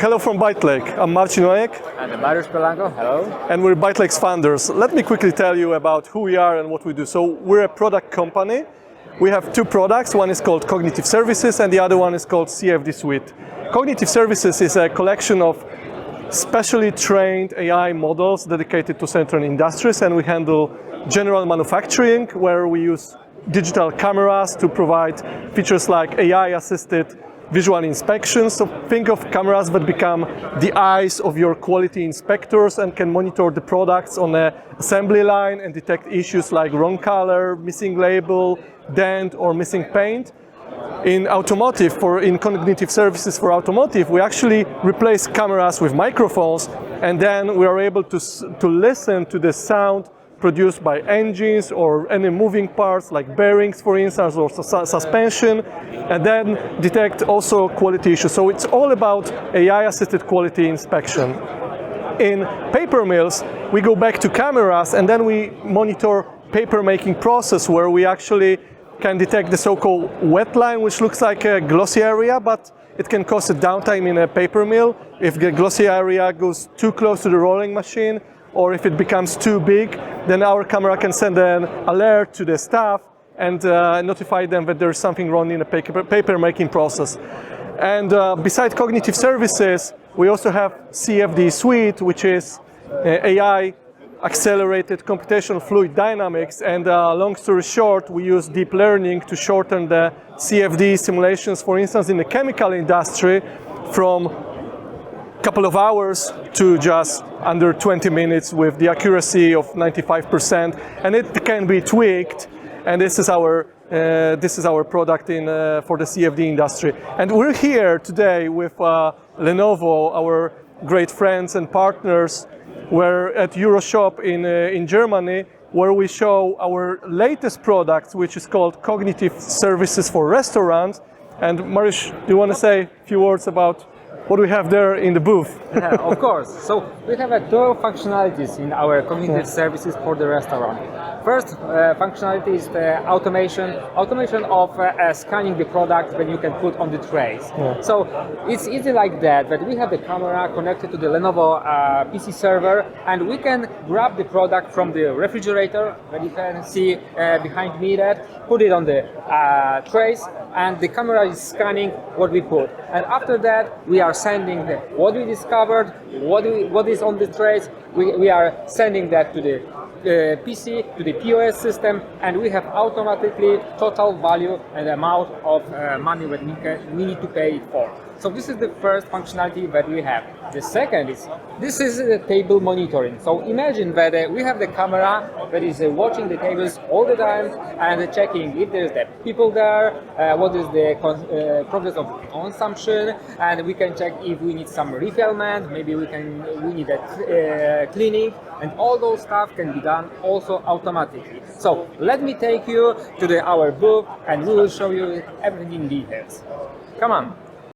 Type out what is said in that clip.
Hello from byteLAKE. I'm Marcin Ojek. And Mariusz Polanco, hello. And we're byteLAKE's founders. Let me quickly tell you about who we are and what we do. So we're a product company. We have two products. One is called Cognitive Services and the other one is called CFD Suite. Cognitive Services is a collection of specially trained AI models dedicated to certain industries, and we handle general manufacturing, where we use digital cameras to provide features like AI-assisted visual inspections. So think of cameras that become the eyes of your quality inspectors and can monitor the products on an assembly line and detect issues like wrong color, missing label, dent, or missing paint. In automotive, in cognitive services for automotive, we actually replace cameras with microphones, and then we are able to listen to the sound produced by engines or any moving parts like bearings, for instance, or suspension, and then detect also quality issues. So it's all about AI-assisted quality inspection. In paper mills, we go back to cameras and then we monitor paper making process, where we actually can detect the so-called wet line, which looks like a glossy area, but it can cause a downtime in a paper mill if the glossy area goes too close to the rolling machine, or if it becomes too big. Then our camera can send an alert to the staff and notify them that there's something wrong in the paper making process. And besides cognitive services, we also have CFD Suite, which is AI accelerated computational fluid dynamics. And long story short, we use deep learning to shorten the CFD simulations, for instance, in the chemical industry, from couple of hours to just under 20 minutes with the accuracy of 95%, and it can be tweaked. And this is our product for the CFD industry. And we're here today with Lenovo, our great friends and partners. We're at EuroShop in Germany, where we show our latest product, which is called Cognitive Services for Restaurants. And Mariusz, do you want to say a few words about what we have there in the booth? Yeah, of course. So we have two functionalities in our cognitive services for the restaurant. First functionality is the automation of scanning the product when you can put on the trays. Yeah. So it's easy like that, but we have the camera connected to the Lenovo PC server, and we can grab the product from the refrigerator, that you can see behind me, that put it on the trays, and the camera is scanning what we put. And after that, we are sending what we discovered, what is on the trays. We are sending that to the PC, to the POS system, and we have automatically total value and amount of money that we need to pay it for. So this is the first functionality that we have. The second is, this is the table monitoring. So imagine that we have the camera that is watching the tables all the time and checking if there's the people there, what is the progress of consumption, and we can check if we need some refillment, maybe we need a cleaning, and all those stuff can be done also automatically. So let me take you to our booth and we will show you everything in details. Come on.